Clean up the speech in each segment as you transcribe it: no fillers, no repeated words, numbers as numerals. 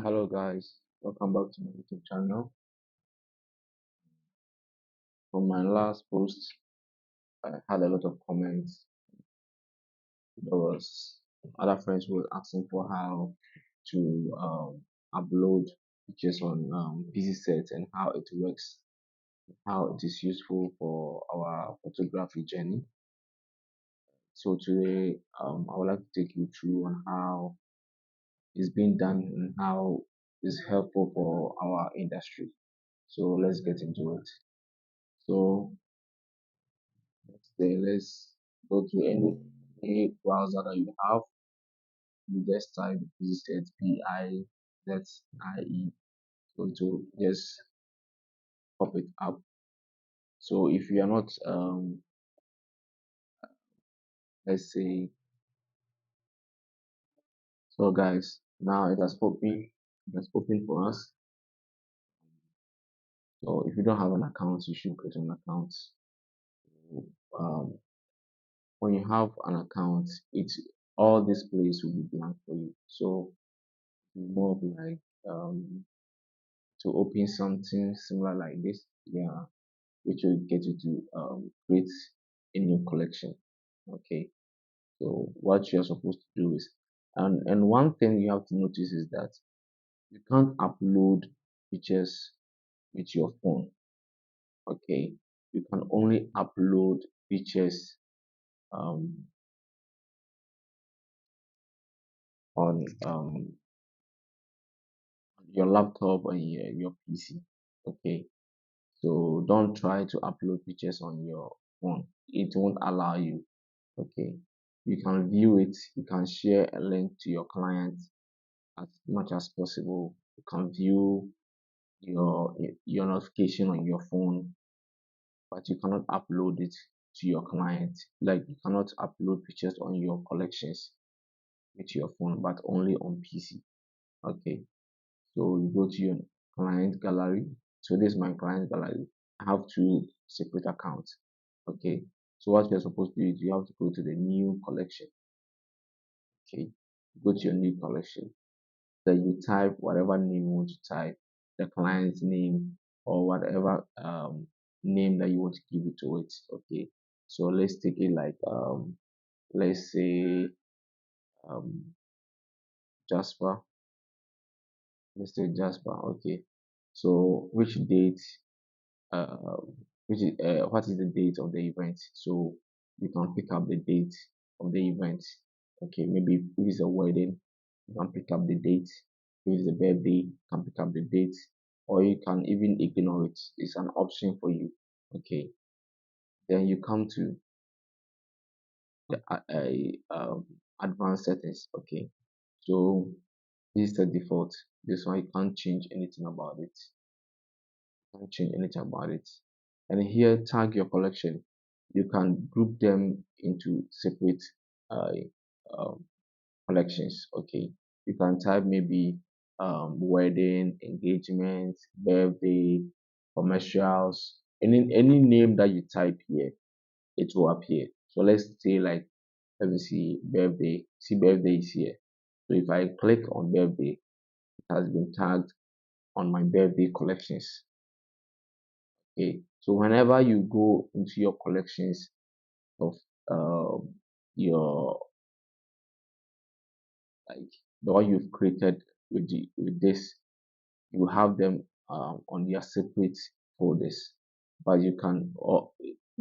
Hello guys, welcome back to my YouTube channel. From my last post, I had a lot of comments. There was other friends who were asking for how to upload pictures on Pixieset and how it works, how it is useful for our photography journey. So today, I would like to take you through on how it's being done and how it's helpful for our industry. So let's get into it. So let's go to any browser that you have. You just type Pixieset Pizzie. So it will just pop it up. So if you are not let's say, so guys, now it has opened for us. So if you don't have an account, you should create an account. um when you have an account, it's all this place will be blank for you. So more of like to open something similar like this, yeah, which will get you to create a new collection. Okay, so what you're supposed to do is, and one thing you have to notice is that you can't upload pictures with your phone. Okay, you can only upload pictures um, on your laptop and your PC. Okay, so don't try to upload pictures on your phone. It won't allow you. Okay, you can view it, you can share a link to your client as much as possible. You can view your notification on your phone, but you cannot upload it to your client. Like you cannot upload pictures on your collections with your phone, but only on PC. Okay, so you go to your client gallery. So this is my client gallery. I have two separate accounts. Okay, so what you're supposed to do is you have to go to the new collection. Okay, go to your new collection. Then you type whatever name you want to type, the client's name or whatever name that you want to give it to it. Okay, so let's take it like let's say um Jasper. Let's say Jasper. Okay, so which date uh what is the date of the event? So you can pick up the date of the event. Okay, maybe if it's a wedding, you can pick up the date. If it's a birthday, you can pick up the date, or you can even ignore it. It's an option for you. Okay, then you come to the advanced settings. Okay, so this is the default. This one you can't change anything about it. Can't change anything about it. And here, tag your collection. You can group them into separate uh, um, collections. Okay, you can type maybe wedding, engagement, birthday, commercials, any name that you type here, it will appear. So let's say like, let me see birthday. See, birthday is here. So if I click on birthday, it has been tagged on my birthday collections. Okay, so whenever you go into your collections of your like the one you've created with this, you have them on your separate folders, but you can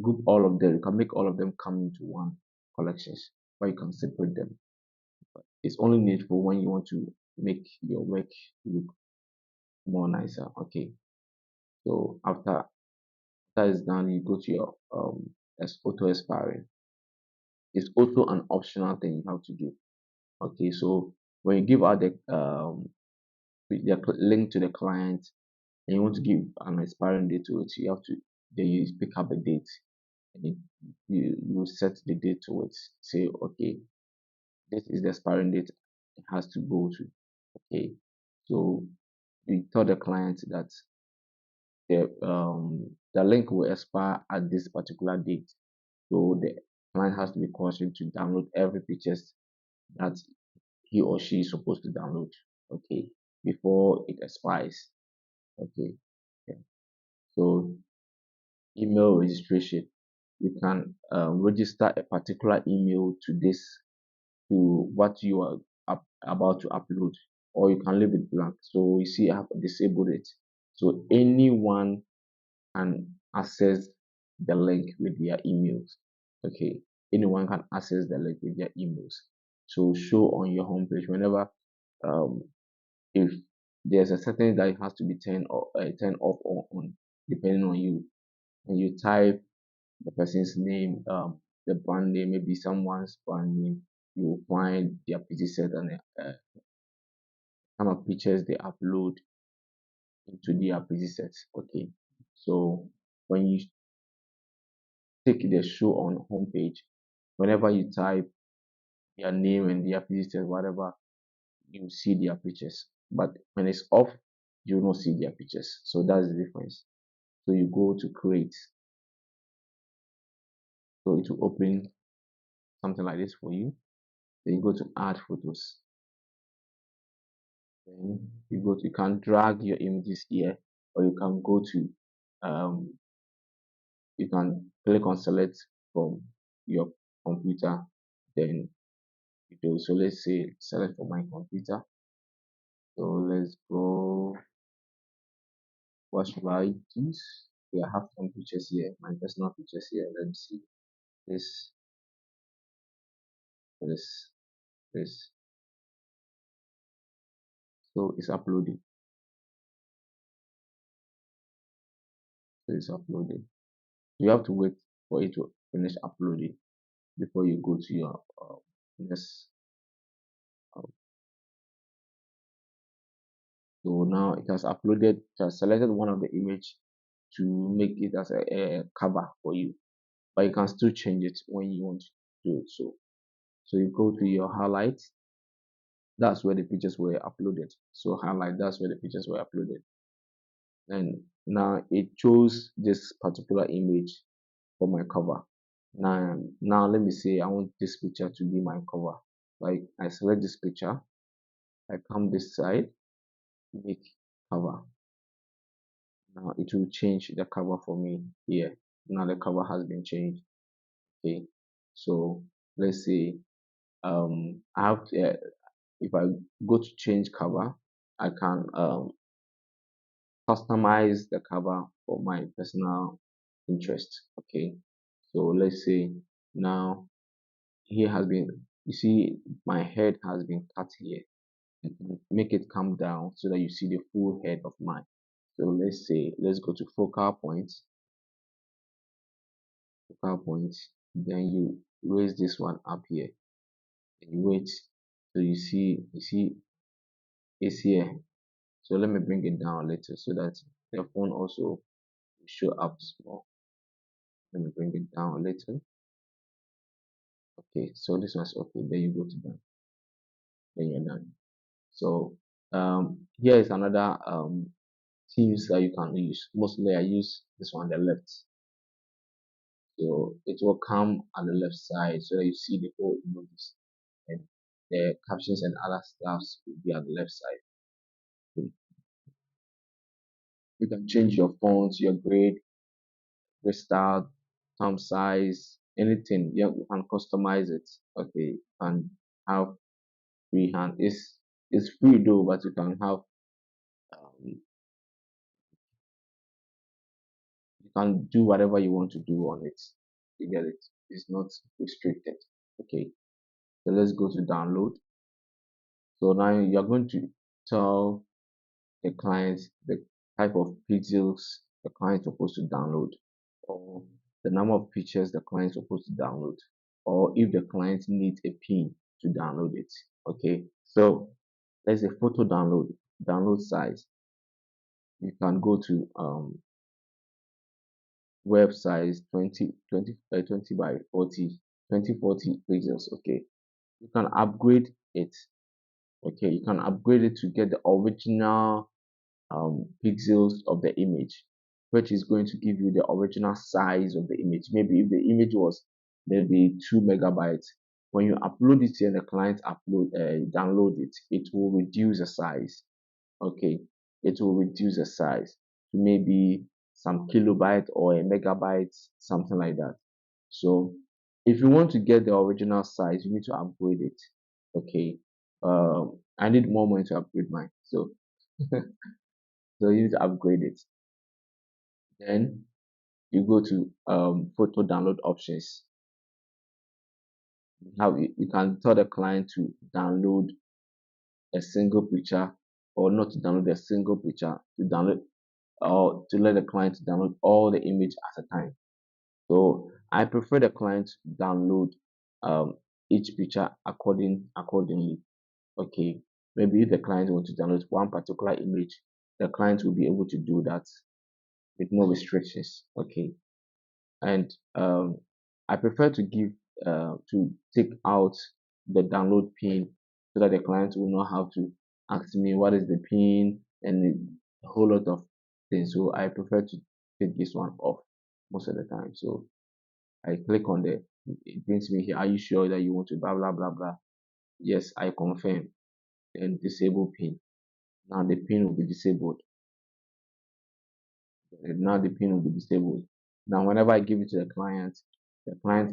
group all of them. You can make all of them come into one collections, but you can separate them. It's only needful when you want to make your work look more nicer. Okay, so after that is done, you go to your as auto expiring. It's also an optional thing you have to do. Okay, so when you give out the link to the client and you want to give an expiring date to it, you have to then you pick up a date, and you set the date to it. Say, okay, this is the expiring date it has to go to. Okay, so you tell the client that the link will expire at this particular date. So the client has to be cautioned to download every pictures that he or she is supposed to download, okay, before it expires. Okay, yeah. So email registration, you can register a particular email to this, to what you are about to upload, or you can leave it blank. So you see I have disabled it, so anyone can access the link with their emails. Okay, anyone can access the link with their emails. So show on your homepage whenever, um, if there's a setting that has to be turned off or on, depending on you. When you type the person's name, the brand name, maybe someone's brand name, you will find their PC set and kind of pictures they upload into their PC sets. Okay, so when you take the show on homepage, whenever you type their name and their PC set, whatever, you see their pictures. But when it's off, you will not see their pictures. So that's the difference. So you go to create. So it will open something like this for you. Then you go to add photos. Then you can drag your images here, or you can go to, you can click on select from your computer. Then you do, so let's say select for my computer. So let's go, what should I use? Yeah, I have some pictures here, my personal pictures here. Let me see this, this, this. So it's uploading. So it's uploading. You have to wait for it to finish uploading before you go to your next. Uh, so now it has uploaded. It has selected one of the image to make it as a cover for you, but you can still change it when you want to do it. So you go to your highlights. That's where the pictures were uploaded. So highlight. That's where the pictures were uploaded. And now it chose this particular image for my cover. Now let me say I want this picture to be my cover. Like I select this picture, I come this side, make cover. Now it will change the cover for me here. Now the cover has been changed. Okay, so let's say I have to, if I go to change cover, I can customize the cover for my personal interest. Okay, so let's say now here has been, you see my head has been cut here. Make it come down so that you see the full head of mine. So let's say, let's go to focal point, then you raise this one up here, and you wait, so you see it's here. So let me bring it down a little so that the phone also will show up small. Let me bring it down a little. Okay, so this one's okay. Then you go to done. Then you're done. So here is another themes that you can use. Mostly I use this one, the left. So it will come on the left side so that you see the whole images, and the captions and other stuffs will be on the left side. Okay. You can change your fonts, your grid style, thumb size, anything. You can customize it. Okay, and have freehand. It's free though, but you can have, you can do whatever you want to do on it. You get it? It's not restricted. Okay, so let's go to download. So now you're going to tell the client the type of pixels the client is supposed to download, or the number of pictures the client is supposed to download, or if the client needs a pin to download it. Okay, so let's say photo download size. You can go to web size 20 by 40, 2040 pixels. Okay, you can upgrade it. Okay, you can upgrade it to get the original pixels of the image, which is going to give you the original size of the image. Maybe if the image was maybe 2 megabytes, when you upload it and the client download it, it will reduce the size. Okay, it will reduce the size to maybe some kilobyte or a megabyte, something like that. So if you want to get the original size, you need to upgrade it. Okay, I need more money to upgrade mine, so so you need to upgrade it. Then you go to photo download options. You can tell the client to download a single picture, or not to download a single picture, to download, or to let the client download all the image at a time. So I prefer the client download um, each picture accordingly. Okay, maybe if the client wants to download one particular image, the client will be able to do that with no restrictions. Okay, and I prefer to to take out the download pin so that the client will not have to ask me what is the pin and a whole lot of things. So I prefer to take this one off most of the time. So I click on it brings me here. Are you sure that you want to blah blah blah blah? Yes, I confirm. Then disable pin. Now the pin will be disabled. Now the pin will be disabled. Now whenever I give it to the client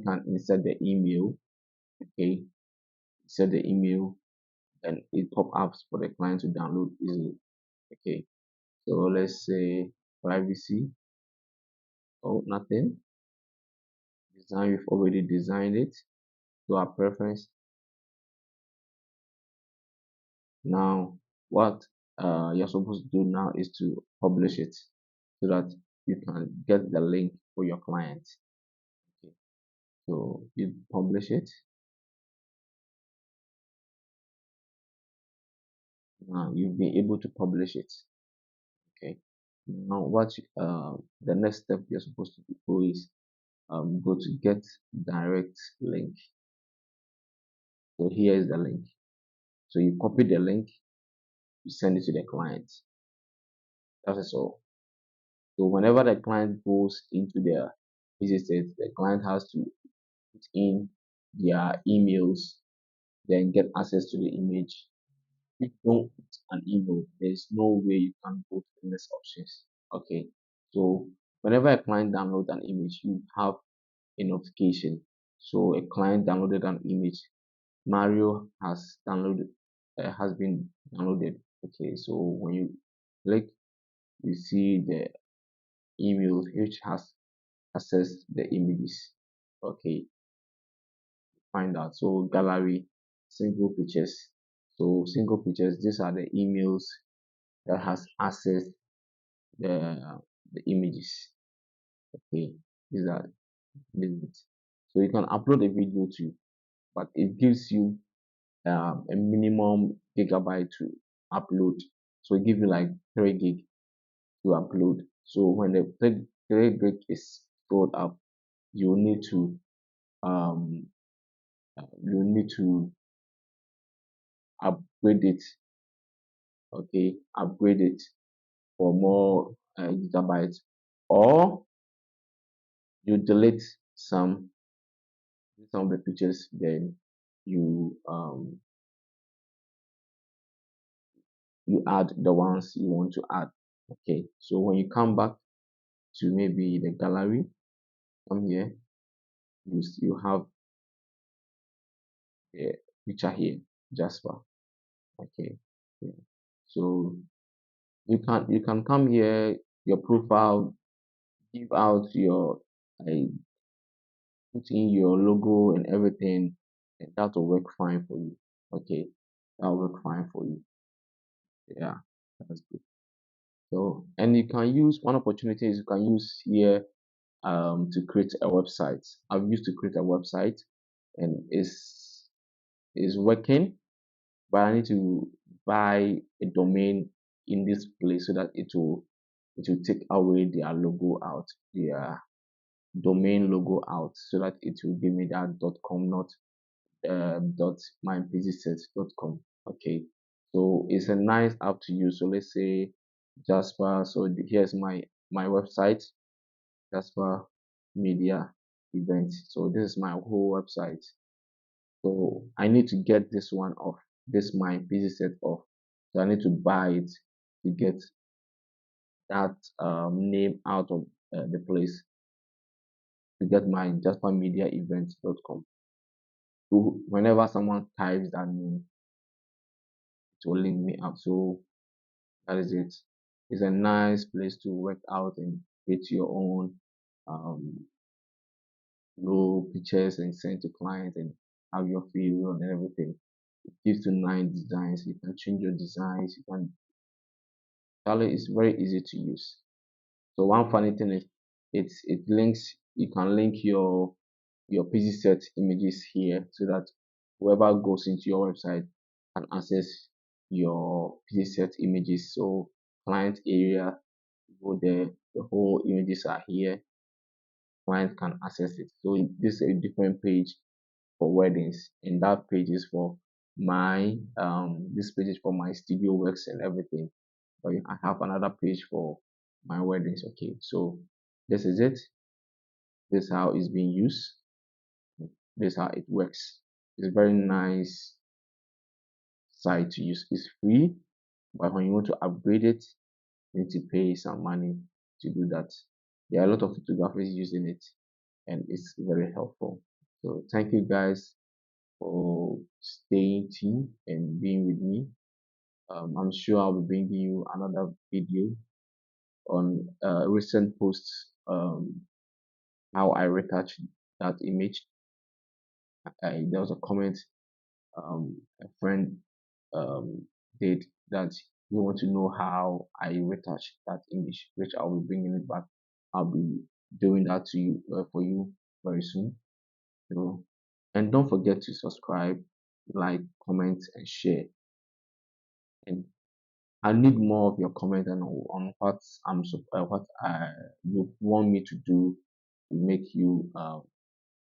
can insert the email. Okay, insert the email and it pop ups for the client to download easily. Okay, so let's say privacy. Oh, nothing. Design, we've already designed it to our preference. Now what you're supposed to do now is to publish it so that you can get the link for your client. Okay, so you publish it. Now you've been able to publish it. Okay, now what the next step you're supposed to do is go to get direct link. So here is the link. So you copy the link, you send it to the client. That is all. So whenever the client goes into their Pixieset, the client has to put in their emails, then get access to the image. If you don't put an email, there's no way you can go to the next options. Okay. So whenever a client downloads an image, you have a notification. So a client downloaded an image. Mario has been downloaded. Okay. So when you click, you see the email which has accessed the images. Okay. Find out. So gallery, single pictures. So single pictures, these are the emails that has accessed the images. Okay, these are limits. So you can upload a video too, but it gives you a minimum gigabyte to upload. So it gives you like 3 gig to upload. So when the 3 gig is stored up, you need to um you need to upgrade it. Okay, upgrade it for more gigabytes, or you delete some of the pictures, then you add the ones you want to add. Okay, so when you come back to maybe the gallery, come here, you have the picture here, Jasper. Okay, yeah. So you can come here, your profile, give out your put in your logo and everything, and that will work fine for you. Okay, that will work fine for you. Yeah, that's good. So, and you can use one opportunity is you can use here to create a website. I've used to create a website, and it's working, but I need to buy a domain in this place so that it will take away their logo out. Yeah, domain logo out so that it will give me that .com, not dot mypixieset.com. Okay, so it's a nice app to use. So let's say Jasper. So here's my website, Jasper Media event. So this is my whole website. So I need to get this one off, this my Pixieset off. So I need to buy it to get that name out of the place, to get my jaspermediaevent.com. So whenever someone types that name, it will link me up. So that is it. It's a nice place to work out and create your own um, low pictures and send to clients and have your feel and everything. It gives you nine designs. You can change your designs. You can tell it. It's very easy to use. So one funny thing is it links. You can link your Pixieset images here so that whoever goes into your website can access your Pixieset images. So client area, go there, the whole images are here. Client can access it. So this is a different page for weddings, and that page is for my this page is for my studio works and everything. But I have another page for my weddings. Okay, so this is it. This is how it's being used. This is how it works. It's very nice site to use. It's free, but when you want to upgrade it, you need to pay some money to do that. There are a lot of photographers using it, and it's very helpful. So thank you guys for staying tuned and being with me. I'm sure I'll be bringing you another video on recent posts, how I retouched that image. There was a comment a friend um, did that you want to know how I retouch that image, which I'll be bringing it back. I'll be doing that to you for you very soon. So, and don't forget to subscribe, like, comment, and share. And I need more of your comment on what what you want me to do to make you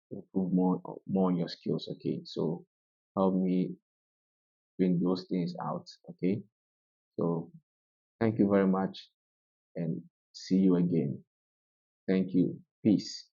improve more on your skills. Okay, so help me bring those things out. Okay, so thank you very much and see you again. Thank you. Peace.